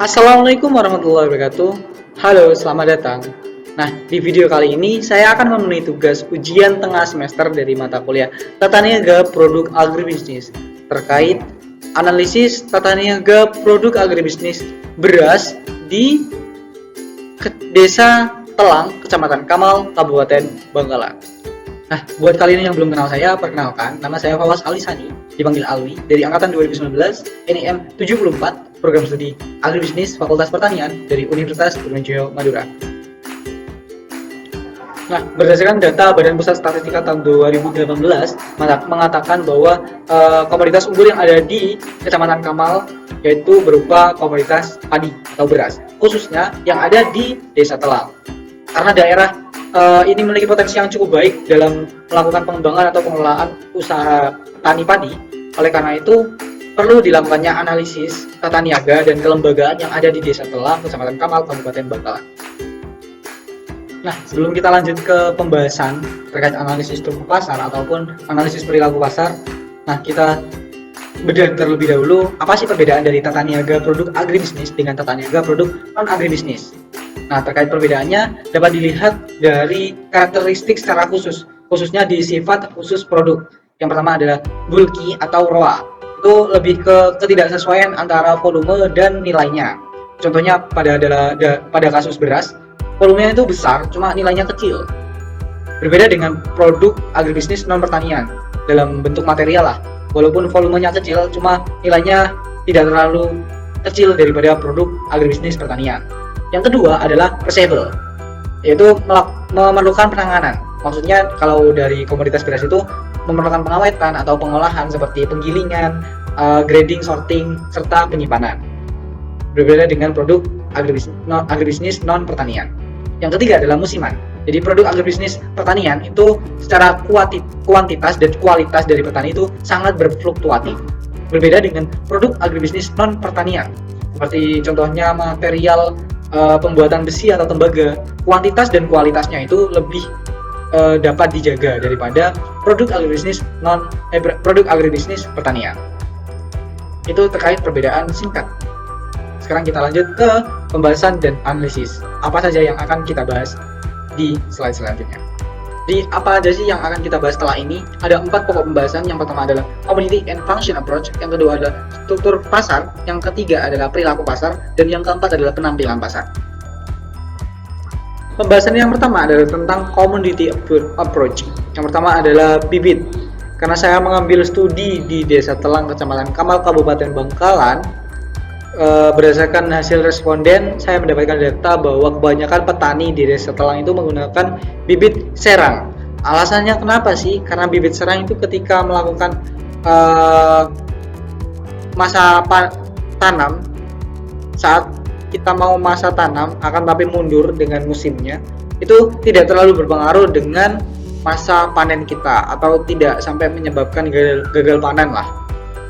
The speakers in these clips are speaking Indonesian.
Assalamualaikum warahmatullahi wabarakatuh. Halo, selamat datang. Nah, di video kali ini saya akan memenuhi tugas ujian tengah semester dari mata kuliah Tata Niaga Produk Agribisnis terkait analisis tata niaga produk agribisnis beras di Desa Telang, Kecamatan Kamal, Kabupaten Bangkalan. Nah, buat kalian yang belum kenal saya, perkenalkan, nama saya Fawaz Alisani, dipanggil Alwi, dari angkatan 2019, NIM 74, program studi Agribisnis Fakultas Pertanian dari Universitas Trunojoyo, Madura. Nah, berdasarkan data Badan Pusat Statistika tahun 2018 mengatakan bahwa komoditas unggul yang ada di Kecamatan Kamal yaitu berupa komoditas padi atau beras, khususnya yang ada di Desa Telang. Karena daerah ini memiliki potensi yang cukup baik dalam melakukan pengembangan atau pengelolaan usaha tani padi. Oleh karena itu, perlu dilakukannya analisis tata niaga dan kelembagaan yang ada di Desa Telang, Kecamatan Kamal, Kabupaten Bangkalan. Nah, sebelum kita lanjut ke pembahasan terkait analisis struktur pasar ataupun analisis perilaku pasar, nah kita bedah terlebih dahulu apa sih perbedaan dari tata niaga produk agribisnis dengan tata niaga produk non agribisnis. Nah, terkait perbedaannya dapat dilihat dari karakteristik secara khusus, khususnya di sifat khusus produk. Yang pertama adalah bulky atau ROA. Itu lebih ke ketidaksesuaian antara volume dan nilainya. Contohnya pada kasus beras, volumenya itu besar, cuma nilainya kecil. Berbeda dengan produk agribisnis non pertanian dalam bentuk material lah. Walaupun volumenya kecil, cuma nilainya tidak terlalu kecil daripada produk agribisnis pertanian. Yang kedua adalah perishable, yaitu memerlukan penanganan. Maksudnya kalau dari komoditas beras itu memerlukan pengawetan atau pengolahan seperti penggilingan, grading, sorting, serta penyimpanan. Berbeda dengan produk agribisnis non pertanian. Yang ketiga adalah musiman. Jadi produk agribisnis pertanian itu secara kuantitas dan kualitas dari petani itu sangat berfluktuatif. Berbeda dengan produk agribisnis non pertanian. Seperti contohnya material pembuatan besi atau tembaga, kuantitas dan kualitasnya itu lebih dapat dijaga daripada produk agribisnis pertanian. Itu terkait perbedaan singkat. Sekarang kita lanjut ke pembahasan dan analisis. Apa saja yang akan kita bahas di slide selanjutnya. Jadi apa aja sih yang akan kita bahas setelah ini? Ada 4 pokok pembahasan. Yang pertama adalah commodity and function approach, yang kedua adalah struktur pasar, yang ketiga adalah perilaku pasar, dan yang keempat adalah penampilan pasar. Pembahasan yang pertama adalah tentang commodity approach. Yang pertama adalah bibit. Karena saya mengambil studi di Desa Telang, Kecamatan Kamal, Kabupaten Bangkalan, berdasarkan hasil responden, saya mendapatkan data bahwa kebanyakan petani di Desa Telang itu menggunakan bibit serang. Alasannya kenapa sih? Karena bibit serang itu ketika melakukan masa tanam, saat kita mau masa tanam akan tapi mundur dengan musimnya, itu tidak terlalu berpengaruh dengan masa panen kita atau tidak sampai menyebabkan gagal panen lah.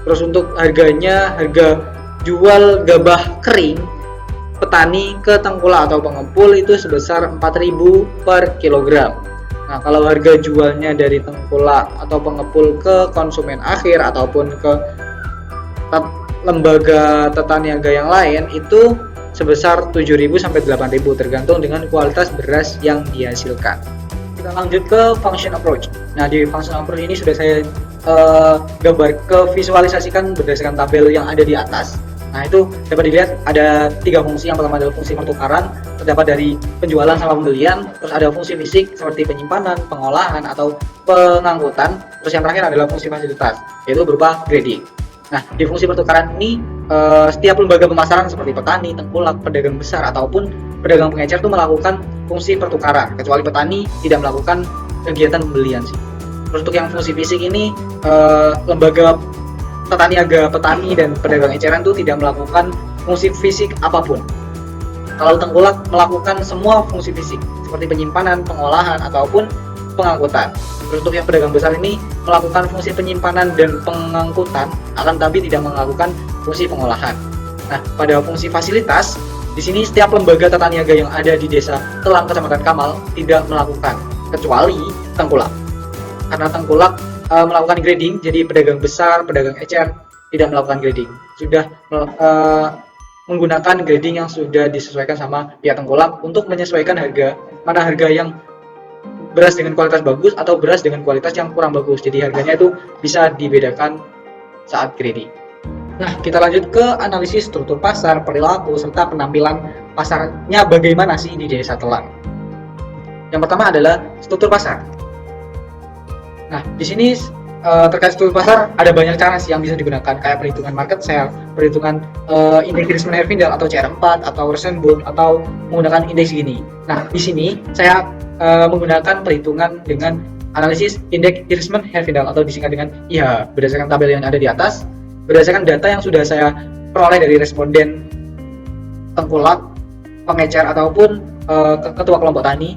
Terus untuk harganya, harga jual gabah kering petani ke tengkulak atau pengepul itu sebesar 4.000 per kilogram. Nah, kalau harga jualnya dari tengkulak atau pengepul ke konsumen akhir ataupun ke lembaga tata niaga yang lain itu sebesar 7.000 sampai 8.000 tergantung dengan kualitas beras yang dihasilkan. Kita lanjut ke function approach. Nah, di function approach ini sudah saya visualisasikan berdasarkan tabel yang ada di atas. Nah, itu dapat dilihat ada 3 fungsi. Yang pertama adalah fungsi pertukaran, terdapat dari penjualan sama pembelian. Terus ada fungsi fisik seperti penyimpanan, pengolahan, atau pengangkutan. Terus yang terakhir adalah fungsi fasilitas, yaitu berupa grading. Nah, di fungsi pertukaran ini setiap lembaga pemasaran seperti petani, tengkulak, pedagang besar, ataupun pedagang pengecer itu melakukan fungsi pertukaran, kecuali petani tidak melakukan kegiatan pembelian sih. Terus untuk yang fungsi fisik ini lembaga tata niaga petani dan pedagang eceran itu tidak melakukan fungsi fisik apapun. Kalau tengkulak melakukan semua fungsi fisik seperti penyimpanan, pengolahan, ataupun pengangkutan. Terus untuk yang pedagang besar ini melakukan fungsi penyimpanan dan pengangkutan, akan tapi tidak melakukan fungsi pengolahan. Nah, pada fungsi fasilitas, di sini setiap lembaga tata niaga yang ada di Desa Telang, Kecamatan Kamal tidak melakukan, kecuali tengkulak. Karena tengkulak melakukan grading, jadi pedagang besar, pedagang ecer tidak melakukan grading. Sudah menggunakan grading yang sudah disesuaikan sama pihak tengkulak untuk menyesuaikan mana harga yang beras dengan kualitas bagus atau beras dengan kualitas yang kurang bagus. Jadi harganya itu bisa dibedakan saat grading. Nah, kita lanjut ke analisis struktur pasar, perilaku, serta penampilan pasarnya bagaimana sih di Desa Telang. Yang pertama adalah struktur pasar. Nah, di sini terkait struktur pasar ada banyak cara sih yang bisa digunakan, kayak perhitungan market share, perhitungan indeks Hirschman-Herfindahl atau CR4 atau Rosenbund atau menggunakan indeks gini. Nah, di sini saya menggunakan perhitungan dengan analisis indeks Hirschman-Herfindahl atau disingkat dengan IH berdasarkan tabel yang ada di atas, berdasarkan data yang sudah saya peroleh dari responden tengkulak, pengecer ataupun ketua kelompok tani,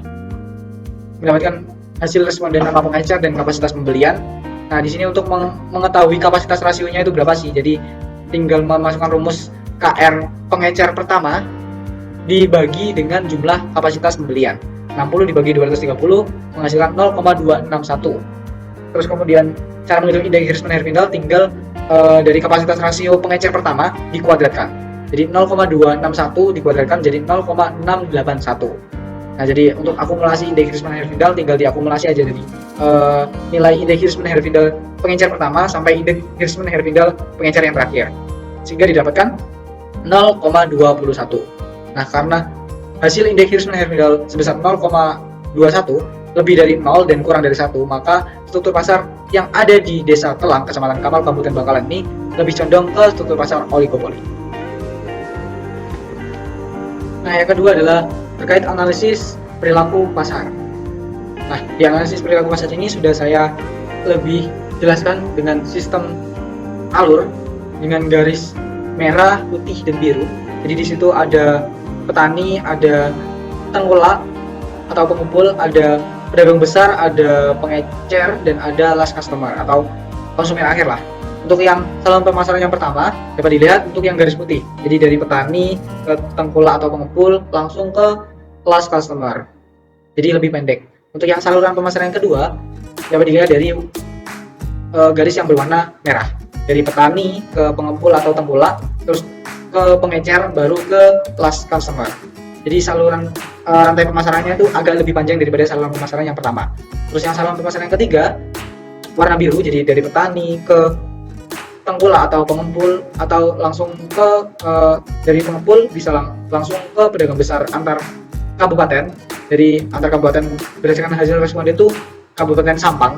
mendapatkan hasil responden nama pengecer dan kapasitas pembelian. Nah, di sini untuk mengetahui kapasitas rasionya itu berapa sih, jadi tinggal memasukkan rumus KR pengecer pertama dibagi dengan jumlah kapasitas pembelian. 60 dibagi 230 menghasilkan 0,261. Terus kemudian cara menghitung indeks Hirschman-Herfindahl tinggal dari kapasitas rasio pengecer pertama dikuadratkan. Jadi 0,261 dikuadratkan jadi 0,681. Nah, jadi untuk akumulasi indeks Hirschman-Herfindahl tinggal diakumulasi aja dari nilai indeks Hirschman-Herfindahl pengecer pertama sampai indeks Hirschman-Herfindahl pengecer yang terakhir, sehingga didapatkan 0,21. Nah, karena hasil indeks Hirschman-Herfindahl sebesar 0,21 lebih dari 0 dan kurang dari 1, maka struktur pasar yang ada di Desa Telang, Kecamatan Kamal, Kabupaten Bangkalan ini lebih condong ke struktur pasar oligopoli. Nah, yang kedua adalah terkait analisis perilaku pasar. Nah, di analisis perilaku pasar ini sudah saya lebih jelaskan dengan sistem alur dengan garis merah, putih, dan biru. Jadi di situ ada petani, ada tengkulak atau pengumpul, ada pedagang besar, ada pengecer, dan ada last customer atau konsumen akhir lah. Untuk yang saluran pemasaran yang pertama dapat dilihat untuk yang garis putih. Jadi dari petani ke tengkulak atau pengumpul langsung ke last customer. Jadi lebih pendek. Untuk yang saluran pemasaran yang kedua dapat dilihat dari garis yang berwarna merah. Dari petani ke pengumpul atau tengkulak, terus ke pengecer, baru ke last customer. Jadi saluran rantai pemasarannya itu agak lebih panjang daripada saluran pemasaran yang pertama. Terus yang saluran pemasaran yang ketiga warna biru, jadi dari petani ke tengkulak atau pengumpul, atau langsung ke dari pengumpul bisa langsung ke pedagang besar antar kabupaten. Dari antar kabupaten berdasarkan hasil responden itu Kabupaten Sampang.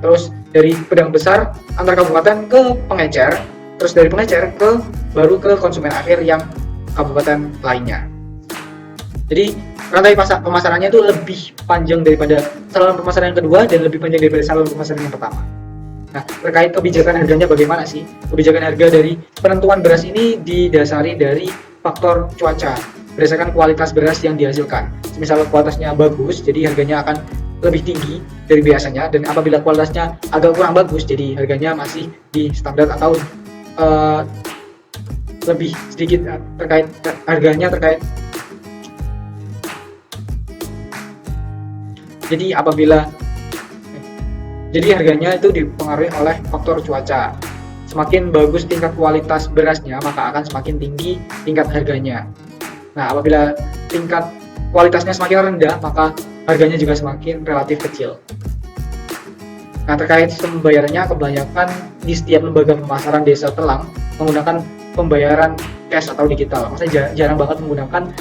Terus dari pedagang besar antar kabupaten ke pengecer, terus dari pengecer ke baru ke konsumen akhir yang kabupaten lainnya. Jadi rantai pemasarannya itu lebih panjang daripada saluran pemasaran yang kedua dan lebih panjang daripada saluran pemasaran yang pertama. Nah, terkait kebijakan harganya bagaimana sih? Kebijakan harga dari penentuan beras ini didasari dari faktor cuaca, berdasarkan kualitas beras yang dihasilkan. Misal kualitasnya bagus, jadi harganya akan lebih tinggi dari biasanya, dan apabila kualitasnya agak kurang bagus, jadi harganya masih di standar atau lebih sedikit terkait harganya terkait. Jadi harganya itu dipengaruhi oleh faktor cuaca. Semakin bagus tingkat kualitas berasnya, maka akan semakin tinggi tingkat harganya. Nah, apabila tingkat kualitasnya semakin rendah, maka harganya juga semakin relatif kecil. Nah, terkait sistem pembayarannya, kebanyakan di setiap lembaga pemasaran Desa Telang menggunakan pembayaran cash atau digital. Maksudnya jarang banget menggunakan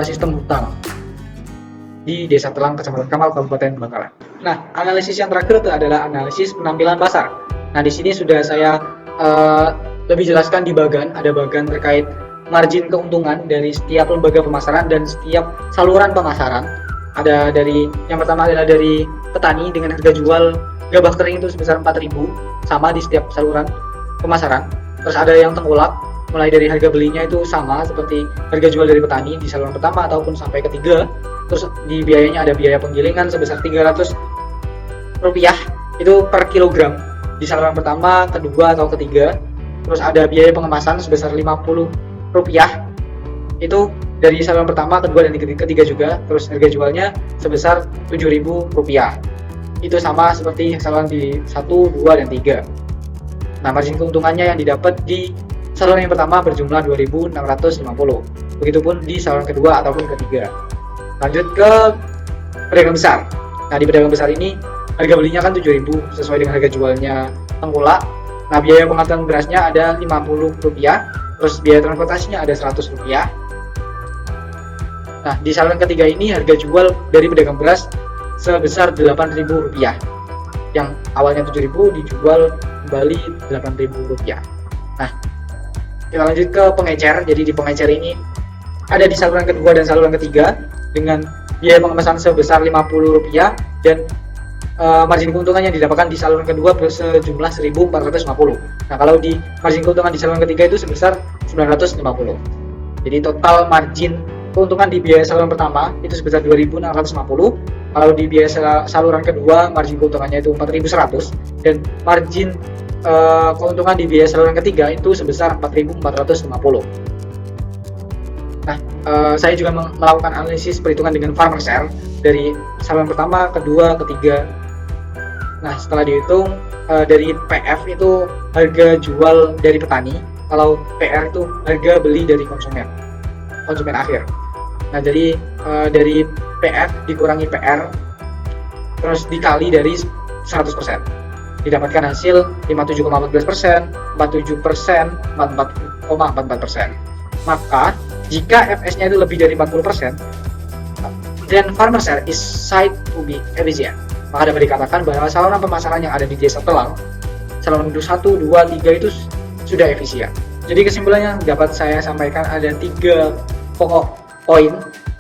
sistem hutang di Desa Telang, Kecamatan Kamal, Kabupaten Bangkalan. Nah, analisis yang terakhir itu adalah analisis penampilan pasar. Nah, di sini sudah saya lebih jelaskan di bagan, ada bagan terkait margin keuntungan dari setiap lembaga pemasaran dan setiap saluran pemasaran. Ada dari yang pertama adalah dari petani dengan harga jual gabah kering itu sebesar 4.000 sama di setiap saluran pemasaran. Terus ada yang tengkulak, mulai dari harga belinya itu sama seperti harga jual dari petani di saluran pertama ataupun sampai ketiga. Terus di biayanya ada biaya penggilingan sebesar Rp300 itu per kilogram di saluran pertama, kedua atau ketiga. Terus ada biaya pengemasan sebesar Rp50 itu dari saluran pertama, kedua, dan ketiga juga. Terus harga jualnya sebesar Rp7.000. Itu sama seperti saluran di 1, 2, dan 3. Nah, margin keuntungannya yang didapat di saluran yang pertama berjumlah 2.650. Begitupun di saluran kedua ataupun ketiga. Lanjut ke pedagang besar. Nah, di pedagang besar ini harga belinya kan 7.000 sesuai dengan harga jualnya tengkulak. Nah, biaya pengantaran berasnya ada Rp50, terus biaya transportasinya ada Rp100. Nah, di saluran ketiga ini harga jual dari pedagang beras sebesar Rp8.000. Yang awalnya 7.000 dijual kembali Rp8.000. Nah, kita lanjut ke pengecer. Jadi di pengecer ini ada di saluran kedua dan saluran ketiga dengan biaya pengemasan sebesar Rp50 dan margin keuntungan yang didapatkan di saluran kedua sejumlah Rp1.450. Nah, kalau di margin keuntungan di saluran ketiga itu sebesar Rp950. Jadi total margin keuntungan di biaya saluran pertama itu sebesar Rp2.650. Kalau di biaya saluran kedua margin keuntungannya itu Rp4.100 dan margin keuntungan di biaya saluran ketiga itu sebesar Rp4.450. Nah, saya juga melakukan analisis perhitungan dengan farmer share dari saluran pertama, kedua, ketiga. Nah, setelah dihitung dari PF itu harga jual dari petani, kalau PR itu harga beli dari konsumen akhir. Nah, jadi dari PF dikurangi PR terus dikali dari 100%. Didapatkan hasil 57,14%, 47%, 44,44%. Maka jika FS-nya itu lebih dari 40%, then farmer share is said to be efficient. Maka dapat dikatakan bahwa saluran pemasaran yang ada di Desa Telang, saluran 1, 2, 3 itu sudah efisien. Jadi kesimpulannya dapat saya sampaikan ada 3 pokok poin.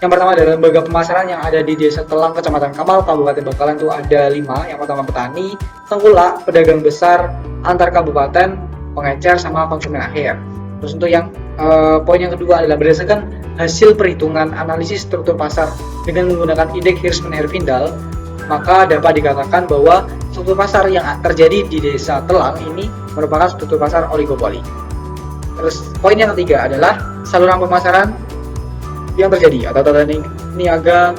Yang pertama adalah lembaga pemasaran yang ada di Desa Telang, Kecamatan Kamal, Kabupaten Bangkalan itu ada 5. Yang pertama petani, tengkulak, pedagang besar, antar kabupaten, pengecer, sama konsumen akhir. Terus untuk yang poin yang kedua adalah berdasarkan hasil perhitungan analisis struktur pasar dengan menggunakan indeks Hirschman-Herfindahl, maka dapat dikatakan bahwa struktur pasar yang terjadi di Desa Telang ini merupakan struktur pasar oligopoli. Terus poin yang ketiga adalah saluran pemasaran yang terjadi atau tata niaga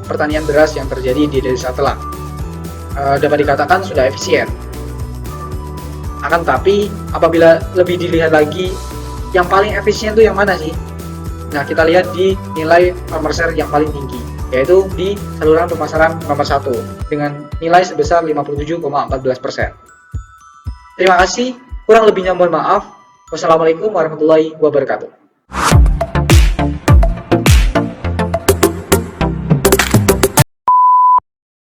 pertanian beras yang terjadi di Desa Telang dapat dikatakan sudah efisien. Akan tapi apabila lebih dilihat lagi, yang paling efisien itu yang mana sih? Nah, kita lihat di nilai farmer share yang paling tinggi, yaitu di saluran pemasaran nomor 1 dengan nilai sebesar 57,14%. Terima kasih, kurang lebihnya mohon maaf. Wassalamualaikum warahmatullahi wabarakatuh.